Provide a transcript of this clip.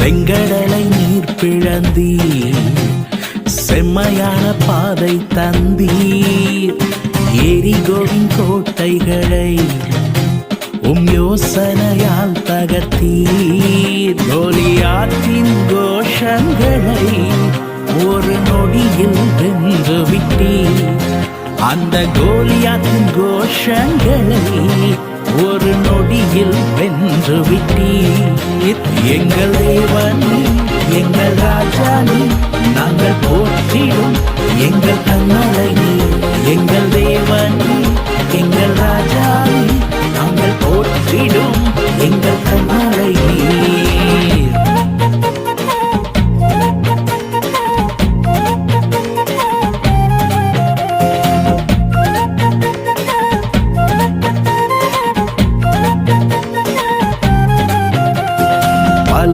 செங்கடலை நீர் பிழந்தீர், செம்மையான பாதை தந்தீர். எரிகோவின் கோட்டைகளை யோசனையால் தகர்த்தீர். கோலியாத்தின் கோஷங்களை ஒரு நொடியில் வென்று விட்டீர். அந்த கோலியாத்தின் கோஷங்களை ஒரு நொடியில் வென்று விட்டீர். எங்கள் தேவன் எங்கள் ராஜானி, நாங்கள் போற்றிடும் எங்கள் கண்மலை நீர். எங்கள் தேவன் எங்கள் ராஜானி, நாங்கள் போற்றிடும் எங்கள் கண்மலை நீர்.